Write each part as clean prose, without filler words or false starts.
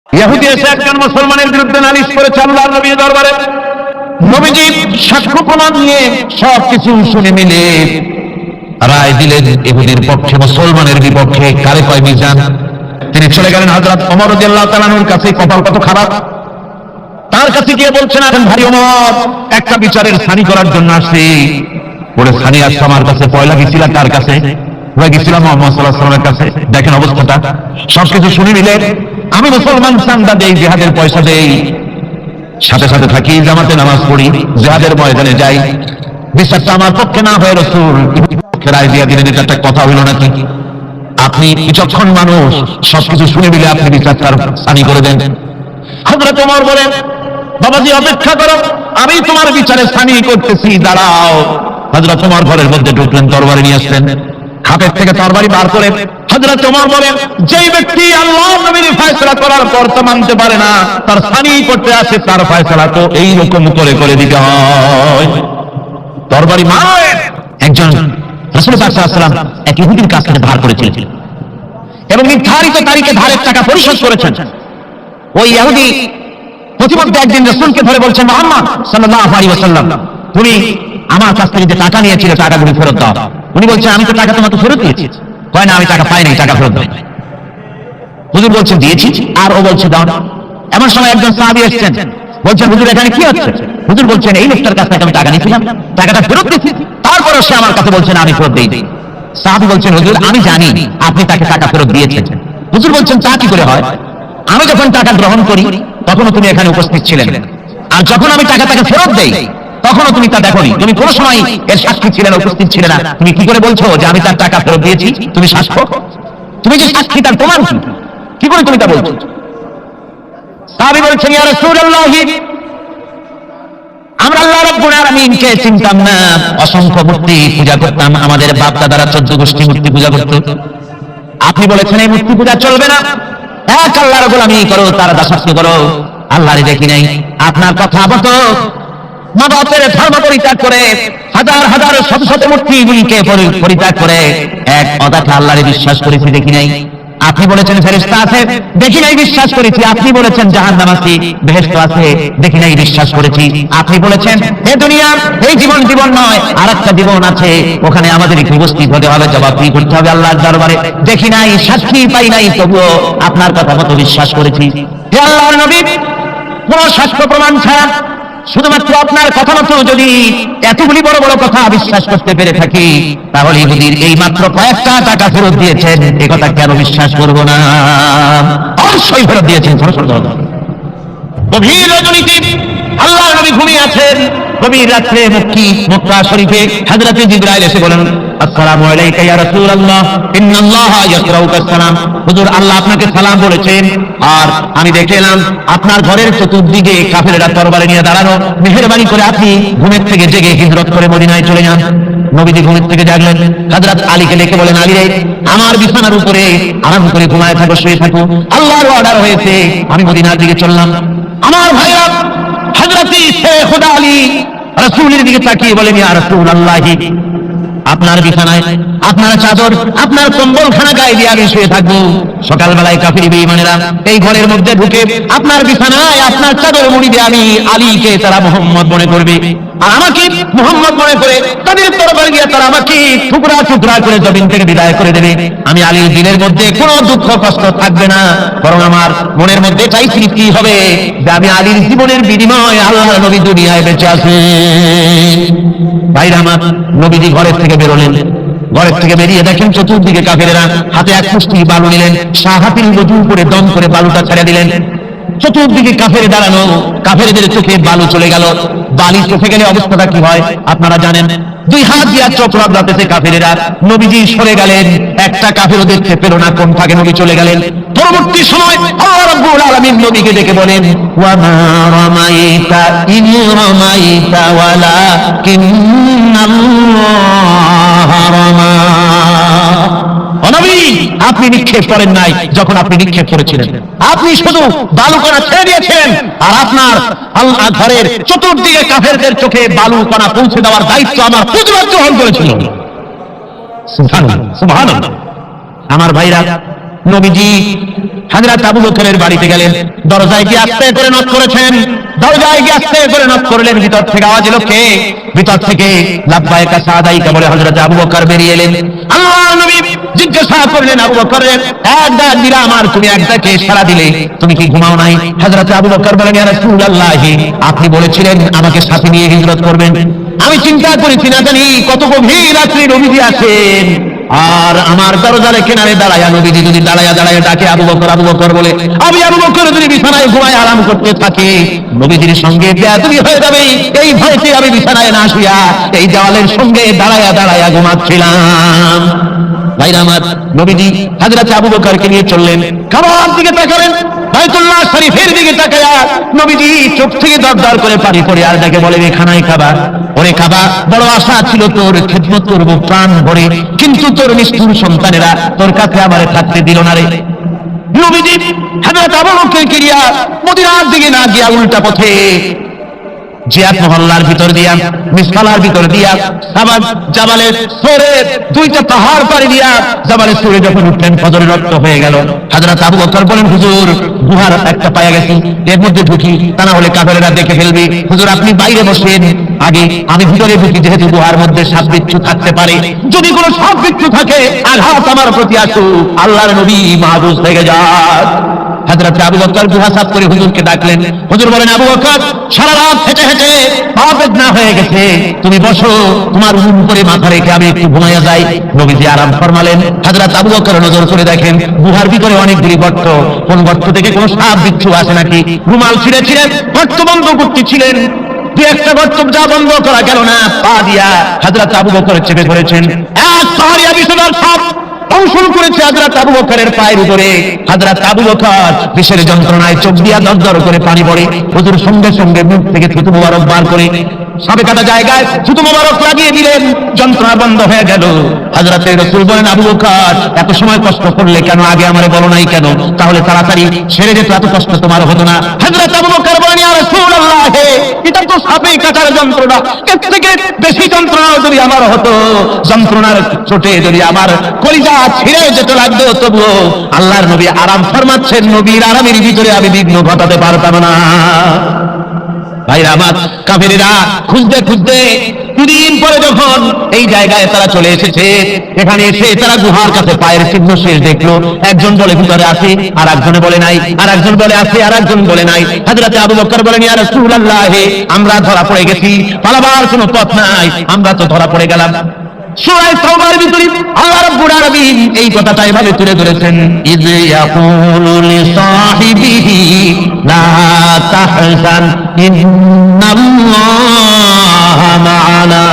ইহুদি এসে একজন মুসলমানের বিরুদ্ধে নালিশ করেছে আল্লাহর নবীর দরবারে। নবীজি সাক্ষ্য প্রমাণ নিয়ে সবকিছু শুনে মিলে রায় দিলেন ইহুদির পক্ষে, মুসলমানের বিপক্ষে। কারে কয় মিজান। তিনি চলে গেলেন হযরত ওমর রাদিয়াল্লাহু তাআলা আনহুর কাছে। কপাল কত খারাপ, তার কাছে গিয়ে বলছেন, এখন ভাই ওমর, একটা বিচারের ছানি করার জন্য আসছি। বলে ছানি আসছে আমার কাছে, পয়লা গেছিলাম তার কাছে, গেছিলাম মুহাম্মদ সাল্লাল্লাহু আলাইহি ওয়াসাল্লামের কাছে। দেখেন অবস্থাটা, সবকিছু শুনে নিলে আমি মুসলমান, চান্দা দেই, জিহাদের পয়সা দেই, সাথে সাথে থাকি, জামাতে নামাজ পড়ি, জিহাদের ময়দানে যাই। বিচারটা আমার পক্ষে না হয়ে রাসূল রায় দিয়ে দিলেন। এটা একটা কথা হইল নাকি? আপনি বিচক্ষণ মানুষ, সবকিছু শুনে মিলে আপনি বিচারটার ছানি করে দেন। হযরত ওমর বলেন, বাবাজি অপেক্ষা করো, আমি তোমার বিচারে ছানি করতেছি, দাঁড়াও। হযরত ওমর ঘরের মধ্যে ঢুকলেন, তরবারি নিয়ে আসলেন, হাতের থেকে তরবারি বার করে হযরত ওমর বলেন, যেই ব্যক্তি আল্লাহর নবীর ফয়সালা করার পর তো মানতে পারে না, তার ছানি করতে আসে, তার ফয়সালা তো এই রকম করে করে দিতে হয়। তরবারি মারেন। একজন রাসূল পাক সাল্লাল্লাহু আলাইহি ওয়াসাল্লাম এক ইহুদির কাছ থেকে ধার করেছিলেন এবং নির্ধারিত তারিখে ধারের টাকা পরিশোধ করেছেন। ওই ইহুদি প্রতিমধ্যে একদিন রাসূলকে ধরে বলছেন, মুহাম্মদ সাল্লাল্লাহু আলাইহি ওয়াসাল্লাম, তুমি আমার কাছ থেকে যে টাকা নিয়েছিলে টাকাগুলো ফেরত দাও। উনি বলছেন, আমি তো টাকা তোমাকে ফেরত দিয়েছি। কয় না, আমি টাকা পাই নাই, টাকা ফেরত দাও। হুজুর বলছেন, দিয়েছি। আর ও বলছে, দাও না। এমন সময় একজন সাহাবী এসেছেন, বলছেন, হুজুর এখানে কি হচ্ছে? হুজুর বলছেন, এই লোকটার কাছ থেকে আমি টাকা নিয়েছিলাম, টাকাটা ফেরত দিয়েছি, তারপরে সে আমার কাছে বলছেন আমি ফেরত দেই। সাহাবী বলছেন, হুজুর আমি জানি আপনি তাকে টাকা ফেরত দিয়েছেন। হুজুর বলছেন, তা কি করে হয়? আমি যখন টাকা গ্রহণ করি তখনও তুমি এখানে উপস্থিত ছিলেন, আর যখন আমি টাকা তাকে ফেরত দেই তখনও তুমি তা দেখোনি, তুমি কোনো সময় এর সাক্ষী ছিলে না, উপস্থিত ছিলে না। তুমি কি করে বলছো যে আমি তার টাকা ফেরত দিয়েছি? তুমি সাক্ষ্য, তুমি যে সাক্ষী তার প্রমাণ কি করে তুমি তা বলছো? সাহাবী বলছেন, ইয়া রাসূলুল্লাহ, আমরা আল্লাহ রাব্বুল আলামিনকে চিনতাম না, অসংখ্য মূর্তি পূজা করতাম, আমাদের বাপ দাদারা 14 গোষ্ঠী মূর্তি পূজা করত। আপনি বলেছেন এই মূর্তি পূজা চলবে না, এক আল্লাহর গোলামি করো, তার দাসত্ব করো। আল্লাহরে দেখি নাই, আপনার কথা মতো মাবাতের ধর্ম পরিত্যাগ করে, হাজার হাজার শত শত মূর্তিগুলিকে পরিত্যাগ করে এক অদাতা আল্লাহরে বিশ্বাস করেছি, দেখি নাই। আপনি বলেছেন ফেরেশতা আছে, দেখি নাই, বিশ্বাস করেছি। আপনি বলেছেন জাহান্নাম আছে, বেহেশত আছে, দেখি নাই, বিশ্বাস করেছি। আপনি বলেছেন এই দুনিয়া এই জীবন জীবন নয়, আরেকটা জীবন আছে, ওখানে আমাদের উপস্থিত হতে হবে, জবাবদিহি করতে হবে আল্লাহর দরবারে। দেখি নাই, সাক্ষী পাই নাই, তবুও আপনার কথা মতো বিশ্বাস করেছি। হে আল্লাহর নবী, কোন সাক্ষ্য প্রমাণ ছাড়া শুধুমাত্র আপনার কথা মতো যদি এতগুলি বড় বড় কথা বিশ্বাস করতে পেরে থাকি, তাহলে ইহুদির এই মাত্র কয়েকটা টাকা ফেরত দিয়েছেন, এ কথা কেন বিশ্বাস করবো না? অবশ্যই ফেরত দিয়েছেন। গভীর রজনীতে আল্লাহর নবী ঘুমিয়ে আছেন। গভীর রাত্রে মক্কা শরীফে হযরত জিবরাইল এসে বলেন, আসসালামু আলাইকা ইয়া রাসূলুল্লাহ, ইন্নাল্লাহা ইয়াকরাউকা সালাম। হুজুর, আল্লাহ আপনাকে সালাম বলেছেন। আর আমি দেখে এলাম আপনার ঘরের চতুর্দিকে কাফেররা তরবারি নিয়ে দাঁড়ানো। মেহেরবানি করে আপনি ঘুমের থেকে জেগে হিজরত করে মদিনায় চলে যান। নবীজি ঘুমের থেকে জাগলেন, হযরত আলীকে ডেকে বলেন, আলী রে, আমার বিছানার উপরে আরাম করে ঘুমায় থাকো, শুয়ে থাকো, আল্লাহর অর্ডার হয়েছে, আমি মদিনার দিকে চললাম। আমার ভাইরা হযরত খোদা আলী রাসূলের দিকে তাকিয়ে বলেন, ইয়া রাসূলুল্লাহ, আপনার বিছানায় আপনার চাদর আপনার কম্বলখানা গায়ে দিয়ে আমি শুয়ে থাকবো। সকালবেলায় কাফির বেঈমানেরা এই ঘরের মধ্যে ঢুকে আপনার বিছানায় আপনার চাদর মুড়ি দিয়ে আমি আলীকে তারা মুহাম্মদ মনে করবে, আর আমাকে মুহাম্মদ মনে করে তাদের তরবারি দিয়ে তারা আমাকে টুকরা টুকরা করে জমিন থেকে বিদায় করে দেবে। আমি আলীর দিলের মধ্যে কোনো দুঃখ কষ্ট থাকবে না, বরং আমার মনের মধ্যে চাই তৃপ্তি হবে যে আমি আলীর জীবনের বিনিময়ে আল্লাহর নবী দুনিয়ায় বেঁচে আছেন। ভাইরা আমার, নবীজি ঘরের থেকে বেরোলেন। ঘরের থেকে বেরিয়ে দেখেন চতুর্দিকে কাফেরেরা হাতে এক মুষ্টি বালু নিলেন, সাহাতির ওযু করে দম করে বালুটা ছেড়ে দিলেন। চতুর্দিকে কাফের দাঁড়ানো, কাফেরদের চোখে বালু চলে গেল। বালি চোখে গেলে অবস্থাটা কি হয় আপনারা জানেন। দুই হাত দিয়ে চোখ রাখতেছে কাফেরেরা। নবীজি সরে গেলেন, একটা কাফেরও দেখতে পেল না কোন ফাঁকে নবী চলে গেলেন। পরবর্তী সময় আল্লাহ রাব্বুল আলামিন নবীকে ডেকে বলেন, ওয়া মা রামাইতা ইয রামাইতা ওয়ালাকিন্নাল্লাহা রামা। নবী, আপনি নিক্ষেপ করেন নাই যখন আপনি নিক্ষেপ করেছিলেন, আপনি শুধু বালুকণা ছেড়ে দিয়েছেন, আর আপনার আল্লাহ ঘরের চতুর্দিকে কাফেরদের চোখে বালুকণা পৌঁছে দেওয়ার দায়িত্ব আমার কুদরত গ্রহণ করেছিল। সুবহানাল্লাহ, সুবহানাল্লাহ। আমার ভাইরা, নবীজি হযরত আবু বকরের বাড়িতে গেলেন, দরজায় গিয়ে আস্তে করে নক করেছেন। দরজায় গিয়ে আস্তে করে নক করলেন, ভিতর থেকে আওয়াজ এলো, কে? ভিতর থেকে লাব্বাইকা সাদাইকা বলে হযরত আবু বকর বেরিয়ে এলেন। আল্লাহর নবী জিজ্ঞাসা করলেন, আবু বকর এক ডাক দিলাম আর তুমি এক ডাকে সাড়া দিলে, তুমি কি ঘুমাও নাই? হযরত আবু বকর বলেন, ইয়া রাসূলুল্লাহ, আপনি বলেছিলেন আমাকে সাথে নিয়ে হিজরত করবেন, আমি চিন্তা করেছি না জানি কত গভীর রাত্রি নবীজি আসেন, আর আমার দরজার কিনারে দাঁড়ায়া নবীজি যদি দাঁড়ায়া দাঁড়ায়া ডাকে আবু বকর আবু বকর বলে, আমি আবু বকর যদি বিছানায় ঘুমায় আরাম করতে থাকে, নবীজির সঙ্গে বেয়াদবি হয়ে যাবে, এই ভয়তে আমি বিছানায় না শুয়া এই দেওয়ালের সঙ্গে দাঁড়ায়া দাঁড়ায়া ঘুমাচ্ছিলাম। ভাইরা আমার, নবীজি হযরত আবু বকরকে নিয়ে চললেন, কাবার দিকে তাকালেন, বাইতুল্লাহ শরীফের দিকে তাকায়া নবীজি চোখ থেকে দরদর করে পানি পড়ে আর ডাকে বলে, খানায় খাবা, ওরে খাবা, বড় আশা ছিল তোর খেদমত করবো প্রাণ ভরে, কিন্তু তোর নিষ্ঠুর সন্তানেরা তোর কাছে আমারে থাকতে দিল না রে। নবীজি হযরত আবু বকরকে নিয়ে মদিনার দিকে না গিয়া উল্টা পথে জিয়াদ মহল্লার ভিতর দিয়া, মিসকালার ভিতর দিয়া, আবার জাবালের সূরের দুইটা পাহাড় পাড়ি দিয়া জাবালের সূরে যখন উঠলেন, ফজরের রক্ত হয়ে গেল। হযরত আবু বকর বলেন, হুজুর গুহার একটা পায়া গেছি, এর মধ্যে ঢুকি, তা না হলে কাফেরেরা দেখে ফেলবে, হুজুর আপনি বাইরে বসেন, আগে আমি ভিতরে ঢুকি, যেহেতু গুহার মধ্যে সাপ বিচ্ছু থাকতে পারে, যদি কোনো সাপ বিচ্ছু থাকে আঘাত আমার প্রতি আসুক, আল্লাহর নবী মাহফুজ থেকে যান। হযরত আবু বকর গুহা সাফ করে হুজুরকে ডাকলেন। হুজুর বলেন, আবু বকর সারা রাত হেঁটে হেঁটে পা বেদনা হয়ে গেছে, তুমি বসো, তোমার উপরে মাথা রেখে আমি একটু ঘুমাইয়া যাই। নবীজি আরাম ফরমালেন। হযরত আবু বকর নজর করে দেখেন গুহার ভিতরে অনেকগুলি গর্ত, কোন গর্ত থেকে কোন সাপ বিচ্ছু আসে নাকি, রুমাল ছিঁড়ে ছিঁড়ে গর্ত বন্ধ করতেছিলেন। দু একটা গর্ত যা বন্ধ করা গেল না, পা দিয়া হযরত আবু বকর চেপে ধরেছেন, এক পাহাড়িয়া বিষধর সাপ শুরু করেছে হযরত আবু বকরের পায়ের উপরে। হযরত আবু বকর বিষের যন্ত্রণায় চোখ দিয়া দরদর করে পানি পড়ে। হুজুর সঙ্গে সঙ্গে মুখ থেকে থুতু মোবারক বার করে সাবে কাটা জায়গায় থুতু মোবারক লাগিয়ে দিলেন, যন্ত্রণা বন্ধ হয়ে গেল। হযরত রাসূল বলেন, আবু বকর এত সময় কষ্ট করলে কেন, আগে আমারে বলো নাই কেন, তাহলে তাড়াতাড়ি সেরে যেত, এত কষ্ট তোমার হতো না। হযরত আবু বকর বলেন, ইয়া রাসূলুল্লাহ, এটা তো সাপে কাটার যন্ত্রণা, এর থেকে বেশি যন্ত্রণা যদি আমার হতো, যন্ত্রণার চোটে যদি আমার কলিজা ছিঁড়ে যেতে লাগতো, তবুও আল্লাহর নবী আরাম ফরমাচ্ছেন, নবীর আরামের ভিতরে আমি বিঘ্ন ঘটাতে পারতাম না। ভাইরা আমার, কাফেরেরা খুঁজতে খুঁজতে দুদিন পরে যখন এই জায়গায় তারা চলে এসেছে, এখানে এসে তারা গুহার কাছে পায়ের চিহ্ন শেষ দেখলো। একজন বলে ভিতরে আছে, আর একজনে বলে নাই, আর একজন বলে আছে, আর একজন বলে নাই। হযরত আবু বকর বলেন, ইয়া রাসূলুল্লাহ, আমরা ধরা পড়ে গেছি, পালাবার কোনো পথ নাই, আমরা তো ধরা পড়ে গেলাম। সূরা তাওবার ভিতরে আল্লাহ রাব্বুল আলামিন এই কথাটা এভাবে তুলে ধরেছেন, ইয ইয়াকুলু লিসাহিবিহি লা তাহজান ইন্নাল্লাহা মা'ানা।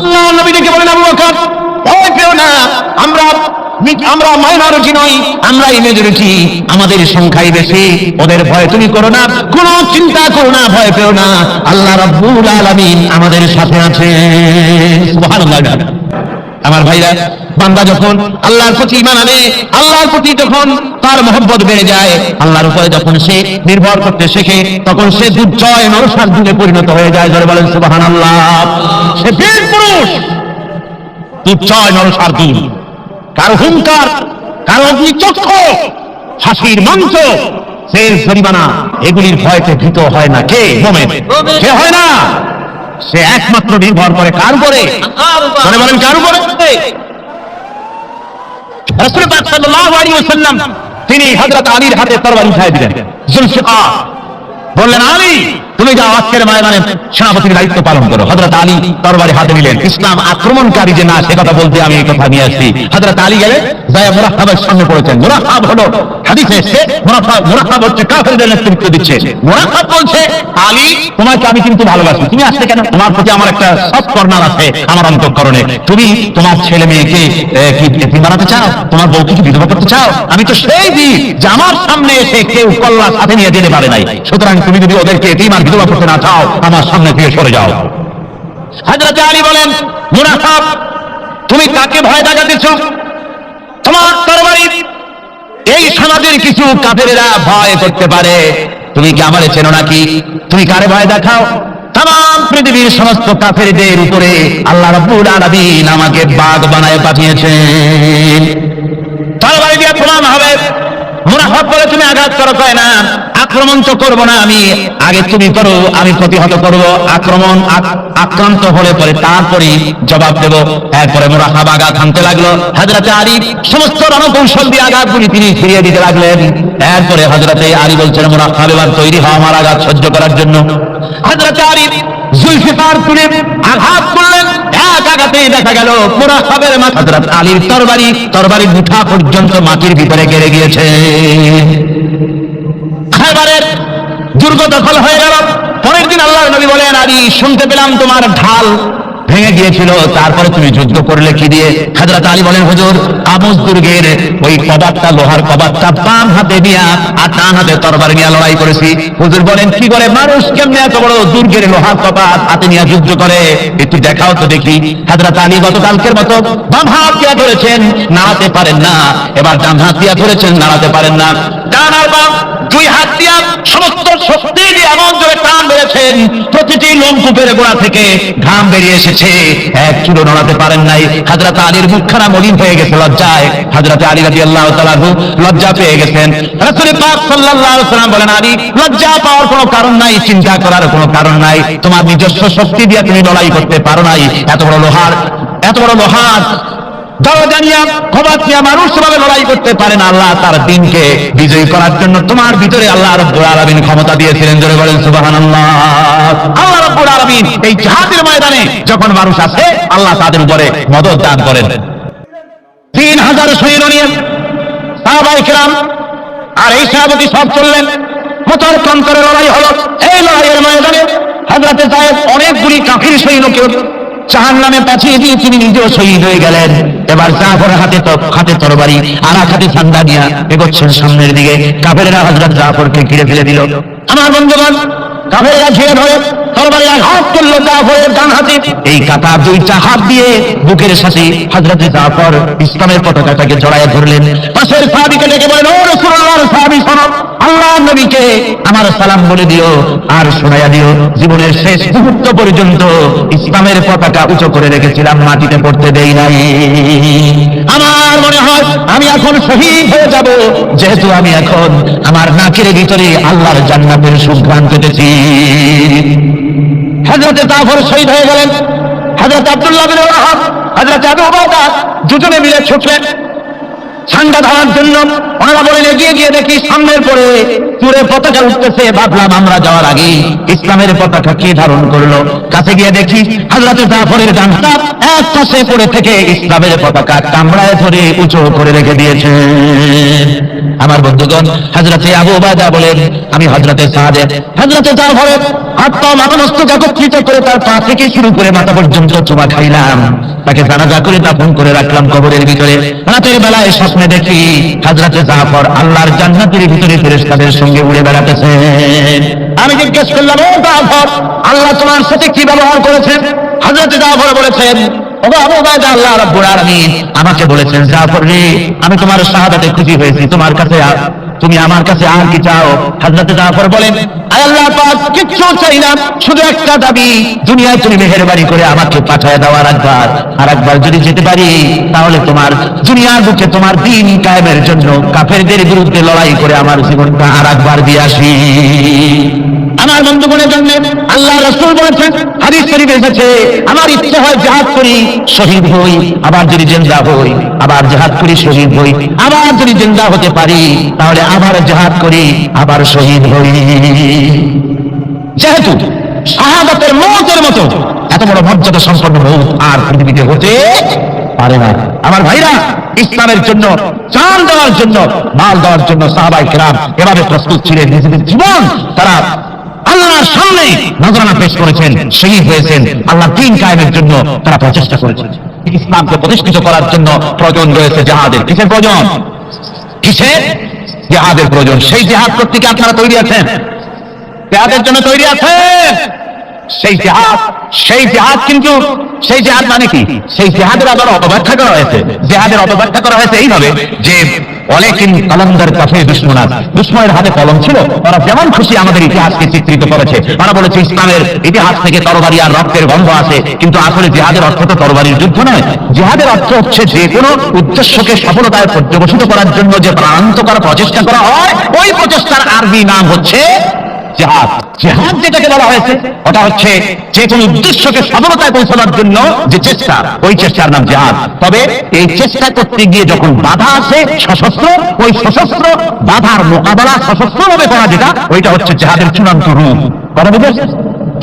আল্লাহ নবী ডেকে বলেন, আবু বকর ভয় পেও না, আমরা মাইনরিটি নই, আমরাই মেজরিটি, আমাদের সংখ্যাই বেশি, ওদের ভয় তুমি করো না, কোনো চিন্তা করো না, ভয় পেও না, আল্লাহ রাব্বুল আলামিন আমাদের সাথে আছেন। সুবহানাল্লাহ। আমার ভাইরা, বান্দা যখন আল্লাহর প্রতি ঈমান আনে, আল্লাহর প্রতি যখন তার মহব্বত বেড়ে যায়, আল্লাহর উপরে যখন সে নির্ভর করতে শেখে, তখন সে দুর্জয় নরসার্জুনে পরিণত হয়ে যায়। জোরে বলেন সুবহানাল্লাহ। সে বীর পুরুষ, দুর্জয় নরসার্জুন। কারো হুঙ্কার, কারো অগ্নিচক্ষু, হাসির মঞ্চ, সে জরিমানা, এগুলির ভয়তে ভীত হয় না। কে? মুমিন। কে হয় না? সে একমাত্র নির্ভর করে কার উপরে? বলেন কার উপরে? রাসূল পাক সাল্লাল্লাহু আলাইহি ওয়াসাল্লাম তিনি হযরত আলীর হাতে তরবারি উঠায় দিলেন। জুলফিকার বললেন, আলী তুমি যাও, আজকের ময়দানে সেনাপতির দায়িত্ব পালন করো। হযরত আলী তরবারি হাতে নিলেন। ইসলাম আক্রমণকারী যে না, সে কথা বলতে আমি এই কথা নিয়ে আসছি। হযরত আলী গেলে যায় মুরাহাবের সামনে পড়েছেন। মুরাহাব হলো হাদিসে এসেছে, মুরাহাব হচ্ছে কাফেরদের নেতৃত্ব দিচ্ছে। মুরাহাব বলছে, আলী তোমাকে আমি কিন্তু ভালোবাসি, তুমি আসলে কেন? তোমার প্রতি আমার একটা সফট কর্নার আছে আমার অন্তঃকরণে। তুমি তোমার ছেলে মেয়েকে কি এতিম বানাতে চাও? তোমার বউকে কি বিধবা করতে চাও? আমি তো সেই দিই যে আমার সামনে এসে কেউ কল্লা সাথে নিয়ে যেতে পারে নাই, সুতরাং তুমি যদি ওদেরকে এতিম আর বিধবা করতে না চাও, আমার সামনে থেকে সরে যাও। হযরত আলী বলেন, মুরাহাব তুমি কাকে ভয় দেখাতেছ? তোমার তরবারি এই সমাজের কিছু কাফেরেরা ভয় করতে পারে, তুমি কি আমারে চেনো নাকি? তুমি কারে ভয় দেখাও? तमाम পৃথিবীর সমস্ত কাফেরদের উপরে আল্লাহ রাব্বুল আলামিন আমাকে বাগ বানায় পাঠিয়েছেন। তরবারি দিয়ে প্রমাণ হবে। মুনাফিক বলে তুমি আঘাত করো, কয় না আক্রমণ তো করবো না আমি, আগে তুমি করো, আমি প্রতিহত করব, আক্রমণ আক্রান্ত হলে পরে তারপরে জবাব দেব। এরপরে মুনাফিক আঘাত হানতে লাগলো। হযরতে আলী সমস্ত রণকৌশল দিয়ে আঘাতগুলি তিনি ফিরিয়ে দিতে লাগলেন। এরপরে হযরতে আলী বলছেন মুনাফিক এবার তৈরি হও আমার আঘাত সহ্য করার জন্য। হযরতে আলী জুলফিকার তুলে আঘাত করলেন, এক আঘাতেই দেখা গেল মুনাফিকের মাথা হযরত আলীর তরবারির মুঠা পর্যন্ত মাটির ভিতরে গেড়ে গিয়েছে। খায়বারের দুর্গ দখল হয়ে গেল। পরের দিন আল্লাহর নবী বলেন, আলী শুনতে পেলাম তোমার ঢাল ভেঙে গিয়েছিল, তারপরে তুমি যুদ্ধ করলে কি দিয়ে? হযরত আলী বলেন, হুজুর আমুস দুর্গের ওই কবাটটা, লোহার কবাটটা বাম হাতে নিয়ে আর ডান হাতে তরবারি নিয়ে লড়াই করেছি। হুজুর বলেন, কি করে মানুষ কেমনে এত বড় দুর্গের লোহার কবাট হাতে নিয়ে যুদ্ধ করে, একটু দেখাও তো দেখি। হযরত আলী গতকালকের মতো বাম হাত দিয়ে ধরেছেন, নাড়াতে পারেন না, এবার ডান হাত দিয়ে ধরেছেন, নাড়াতে পারেন না। ডান আর বাম দুই হাত দিয়ে সমস্ত শক্তি দিয়ে এমন জোরে টান মেরেছেন, প্রতিটি লোমকূপের গোড়া থেকে ঘাম বেরিয়ে এসেছে, এক চুলো নড়াতে পারেন নাই। হযরত আলীর মুখখানা মলিন হয়ে গেছে লজ্জায়। হযরত আলী রাদিয়াল্লাহু তাআলা লজ্জা পেয়ে গেছেন। রাসূল পাক সাল্লাল্লাহু আলাইহি ওয়াসাল্লাম বলেন, আলী লজ্জা পাওয়ার কোনো কারণ নাই, চিন্তা করার কোনো কারণ নাই, তোমার নিজস্ব শক্তি দিয়ে তুমি লড়াই করতে পারো নাই। এত বড় লোহার দরজা নিয়ে কবাট নিয়ে মানুষ ভাবে লড়াই করতে পারে না। আল্লাহ তার দ্বীনকে বিজয়ী করার জন্য তোমার ভিতরে আল্লাহ রাব্বুল আলামিন ক্ষমতা দিয়েছিলেন। জোরে বলেন সুবহানাল্লাহ। আল্লাহ রাব্বুল আলামিন এই জিহাদের ময়দানে যখন মানুষ আসে, আল্লাহ তাদের উপরে মদদ দান করেন। 3000 সৈন্য নিয়ে সাহাবায়ে কেরাম আর এই সাহাবী সব চললেন, মোতারকম করে লড়াই হলো। এই লড়াইয়ের ময়দানে হযরতে যায়েদ অনেকগুলি কাফির সৈন্যকে জাহান্নামে পাঠিয়ে দিয়ে তিনি নিজেও শহীদ হয়ে গেলেন। এবার জাফর হাতে তরবারি আর এক হাতে ঠান্ডা নিয়ে এগোচ্ছেন সামনের দিকে। কাফেররা হযরত জাফরকে ঘিরে ফেলে দিল। আমার বন্ধুগণ, কাফেররা ঘিরে ধরে তরবারি আঘাত করল জাফরের ডান হাতে। এই কাটা দুইটা হাত দিয়ে বুকের সাথে হযরত জাফর ইসলামের পতাকাটাকে জড়াইয়া ধরলেন। পাশের সাহাবীকে ডেকে বলেন, ও রাসূলুল্লাহর সাহাবী শোনো, আল্লাহর নবীকে আমার সালাম বলে দিও আর শোনাইয়া দিও, জীবনের শেষ মুহূর্ত পর্যন্ত ইসলামের পতাকা উঁচু করে রেখেছিলাম, মাটিতে পড়তে দেই নাই। আমার মনে হয় আমি এখন শহীদ হয়ে যাব, যেহেতু আমি এখন আমার নাকের ভিতরে আল্লাহর জান্নাতের সুঘ্রাণ পেতেছি। হযরত জাফর শহীদ হয়ে গেলেন। হযরত আব্দুল্লাহ বিন রাওয়াহা, হযরত আবু উবাইদা দুজনে মিলে ছুটলেন ঠান্ডা ধরার জন্য। ওনারা বলেন, এগিয়ে গিয়ে দেখি সামনের পরে চূড়ে পতাকা উঠতেছে। ভাবলাম আমরা যাওয়ার আগে ইসলামের পতাকা কে ধারণ করলো। কাছে গিয়ে দেখি হযরত জাফরের ডান হাত এক পাশে পড়ে থেকে ইসলামের পতাকা কামড়ায় ধরে উঁচু করে রেখে দিয়েছে। আমার বন্ধুগণ, হযরতে আবু উবাইদা বলেন, আমি হযরতে সাদেক হযরতে জাফরের হাত পা মাথা মস্তক একত্রিত করে তার পা থেকে শুরু করে মাথা পর্যন্ত চুমা খাইলাম, তাকে জানাজা করে দাফন করে রাখলাম কবরের ভিতরে। রাতের বেলায় স্বপ্নে দেখি হযরতে জাফর আল্লাহর জান্নাতের ভিতরে ফেরেশতাদের সঙ্গে উড়ে বেড়াতেছেন। আমি জিজ্ঞেস করলাম, ও জাফর, আল্লাহ তোমার সাথে কি ব্যবহার করেছেন? হযরতে জাফর বলেছেন, ও আবু উবাইদা, আল্লাহ রাব্বুল আলামিন আমাকে বলেছেন, জাফর রে, আমি তোমার শাহাদাতে খুশি হয়েছি, তুমি আমার কাছে আর কি চাও? হযরতে জাফর বলেন, আয় আল্লাহ পাক, কিচ্ছু চাই না, শুধু একটা দাবি, দুনিয়ায় তুমি মেহেরবানি করে আমাকে পাঠায় দাও আর একবার যদি যেতে পারি, তাহলে তোমার দুনিয়ার বুকে তোমার দ্বীন কায়েমের জন্য কাফেরদের বিরুদ্ধে লড়াই করে আমার জীবনটা আর একবার দিয়ে আসি। আমার বন্ধুগণের জন্য আল্লাহ রাসূল বলেছেন, হাদিস শরীফে এসেছে, আমার ইচ্ছা হয় জিহাদ করি, শহীদ হই, আবার যদি জিন্দা হই, আবার জিহাদ করি, শহীদ হই, আবার যদি জিন্দা হতে পারি তাহলে আবার জিহাদ করি, আবার শহীদ হই। যেহেতু শাহাদাতের মওতের মতো এত বড় মর্যাদা সম্পন্ন মওত আর পৃথিবীতে হতে পারে না। আমার ভাইরা, ইসলামের জন্য জান দেওয়ার জন্য, মাল দেওয়ার জন্য সাহাবায়ে কেরাম এভাবে প্রস্তুত ছিলেন। নিজেদের জীবন তারা আল্লাহর সামনে নজরানা পেশ করেছেন, শহীদ হয়েছেন। আল্লাহ দ্বীন কায়েমের জন্য তারা প্রচেষ্টা করেছেন। ইসলামকে প্রতিষ্ঠিত করার জন্য প্রয়োজন রয়েছে জিহাদের। কিসের প্রয়োজন? জিহাদের প্রয়োজন। সেই জিহাদ করতে কি আপনারা তৈরি আছেন? জিহাদের জন্য তৈরি আছেন? সেই জিহাদ কিন্তু সেই জিহাদ মানে কি? সেই জিহাদের আবার অপব্যাখ্যা করা হয়েছে। জিহাদের অপব্যাখ্যা করা হয়েছে এইভাবে যে ওয়ালাকিন কালান্দার কাফে দুশমনাত, দুশমনের হাতে কলম ছিল, ওরা যেমন খুশি আমাদের ইতিহাসকে চিত্রিত করেছে। ওরা বলেছে ইসলামের ইতিহাস থেকে তরবারি আর রক্তের গন্ধ আছে, কিন্তু আসলে জিহাদের অর্থ তো তরবারির যুদ্ধ নয়। জিহাদের অর্থ হচ্ছে যে কোনো উদ্দেশ্যকে সফলতায় পর্যবসিত করার জন্য যে প্রাণান্তকর প্রচেষ্টা করা হয়, ওই প্রচেষ্টার আরবি নাম হচ্ছে জিহাদ। জিহাদ যেটাকে বলা হয়েছে ওটা হচ্ছে যে কোনো উদ্দেশ্যকে সফলতায় পৌঁছানোর জন্য যে চেষ্টা, ওই চেষ্টার নাম জিহাদ। তবে এই চেষ্টা করতে গিয়ে যখন বাধা আসে সশস্ত্র, ওই সশস্ত্র বাধার মোকাবেলা সশস্ত্রভাবে করা যেটা, ওইটা হচ্ছে জিহাদের চূড়ান্ত রূপ। কথা বুঝেছ?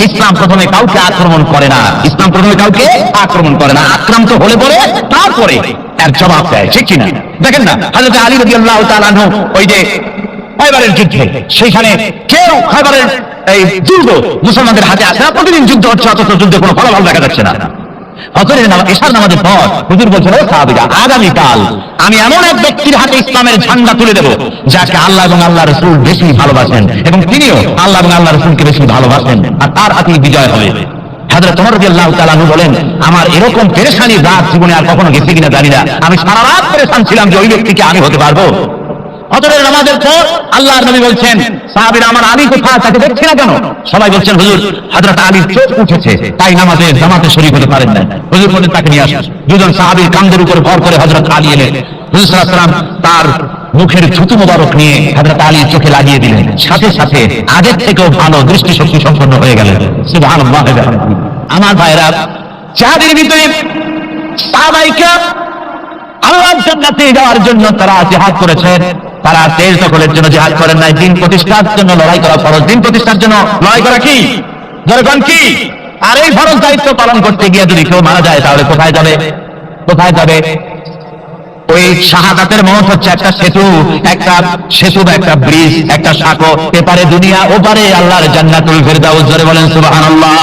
ইসলাম প্রথমে কাউকে আক্রমণ করে না, ইসলাম প্রথমে কাউকে আক্রমণ করে না, আক্রান্ত হলে পরে তারপরে এর জবাব দেয়, ঠিক কিনা? দেখেন না হযরত আলী রাদিয়াল্লাহু তাআলা আনহু ওই যে খায়বারের যুদ্ধে, সেখানে কেউ খায়বারের এই দুর্গ মুসলমানদের হাতে আসে না, প্রতিদিন যুদ্ধ হচ্ছে, অথচ যুদ্ধে কোনো ফলাফল দেখা যাচ্ছে না। হযরতের এশার নামাজের পর হুজুর বলছেন, ও সাহাবীরা, আগামীকাল আমি এমন এক ব্যক্তির হাতে ইসলামের ঝান্ডা তুলে দেব যাকে আল্লাহ এবং আল্লাহ রাসূল বেশি ভালোবাসেন, এবং তিনিও আল্লাহ এবং আল্লাহ রাসূলকে বেশি ভালোবাসেন, আর তার হাতেই বিজয় হবে। হযরত ওমর রাদিয়াল্লাহু তাআলা আনহু বলেন, আমার এরকম পেরেশানির রাত জীবনে আর কখনো গেছে কিনা জানি না, আমি সারা রাত পেরেশান ছিলাম যে ওই ব্যক্তিকে আমি হতে পারবো। হযরতের নামাজের পর আল্লাহর নবী বলছেন, সাহাবীরা, আমার আলী কোথায়, তাকে দেখছি না কেন? সবাই বলছেন, হুজুর হযরত আলীর চোখ উঠেছে, তাই নামাজে জামাতে শরীক হতে পারেন না। হুজুর বলেন, তাকে নিয়ে আসুন। দুজন সাহাবীর কাঁধের উপর ভর করে হযরত আলী এলেন। হুজুর সাল্লাল্লাহু আলাইহি ওয়াসাল্লাম তার মুখের থুতু মোবারক নিয়ে হযরত আলীর চোখে লাগিয়ে দিলেন, সাথে সাথে আগের থেকেও ভালো দৃষ্টিশক্তি সম্পন্ন হয়ে গেলেন। সুবহানাল্লাহ। আমার ভাইরা, জিহাদের ভিতরে সাহাবাইকে আল্লাহর জান্নাতে যাওয়ার জন্য তারা জিহাদ করেছেন। তারা দেশ দখলের জন্য জিহাদ করেন নাই, দিন প্রতিষ্ঠার জন্য লড়াই করা ফরজ। দিন প্রতিষ্ঠার জন্য লড়াই করা কি? জনগণ কি? আর এই ফরজ দায়িত্ব পালন করতে গিয়ে যদি কেউ মারা যায়, তাহলে কোথায় যাবে? কোথায় যাবে? ওই শাহাদাতের মত হচ্ছে একটা সেতু, একটা সেতু বা একটা ব্রিজ, একটা সাঁকো, এপারে দুনিয়া, ওপারে আল্লাহর জান্নাতুল ফেরদাউস। জোরে বলেন সুবহানাল্লাহ।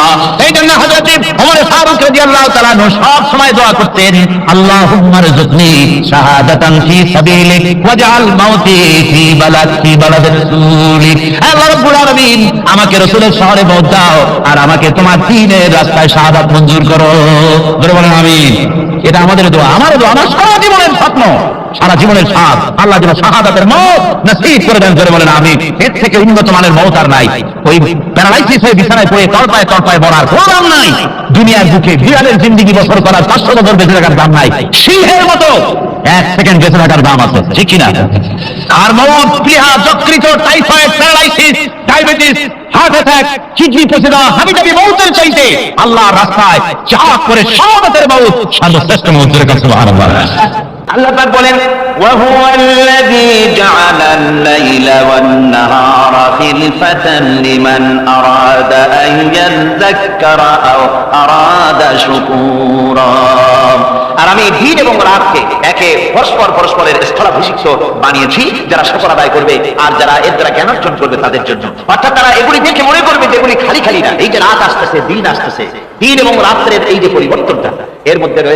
এই জন্য হযরত ওমর ফারুক রাদিয়াল্লাহু তাআলা আনহু সব সময় দোয়া করতেন, আল্লাহুম্মা রযুকনি শাহাদাতান ফি সাবিলিক ওয়াজআল মাউতি ফি বালাদি রাসূলিক। আল্লাহ রাব্বুল আলামিন, আমাকে রাসূলের শহরে মওত দাও, আর আমাকে তোমার দ্বীনের রাস্তায় শাহাদাত মঞ্জুর করো। জোরে বলেন আমিন। এটা আমাদের দোয়া, আমার দোয়া, আমার সারা জীবনের স্বপ্ন, সারা জীবনের স্বাদ, আল্লাহ যেন শাহাদাতের মওত নসিব করে দেন। জোরে বলেন আমিন। এর থেকে উন্নত মানের মওত আর নাই। ওই প্যারালাইসিস হয়ে বিছানায় পড়ে তড়পায় তড়পায় মরার কোনো দাম নাই। দুনিয়ার বুকে বিড়ালের জিন্দেগি বছর করার 500 বছর বেঁচে থাকার দাম নাই। সিংহের মতো 1 সেকেন্ড বেঁচে থাকার দাম আছে, ঠিক কিনা? আর মওত, প্লীহা, যকৃত, typhoid, paralysis, diabetes, heart attack, kidney পচে যাওয়া, হাবিজাবি মওতের চাইতে আল্লাহর রাস্তায় যা করে শাহাদাতের মওত সর্বশ্রেষ্ঠ মওত। সুবহানাল্লাহ। আল্লাহ পাক বলেন, ওয়া হুয়াল্লাযী জাআলাল লাইলা ওয়ান নাহারা খিলফাতান লিমান আরাদা আন ইয়াযাক্কারা আও আরাদা শুকুরা। আর আমি দিন এবং রাতকে একে পরস্পরের স্থলাভিষিক্ত বানিয়েছি, যারা শুকর আদায় করবে আর যারা এর দ্বারা জ্ঞান অর্জন করবে তাদের জন্য। অর্থাৎ তারা এগুলি দেখে মনে করবে যে এগুলি খালি খালি না। এই যে রাত আসতেছে, দিন আসতেছে, দিন এবং রাত্রের এই যে পরিবর্তনটা, এর মধ্যে রয়েছে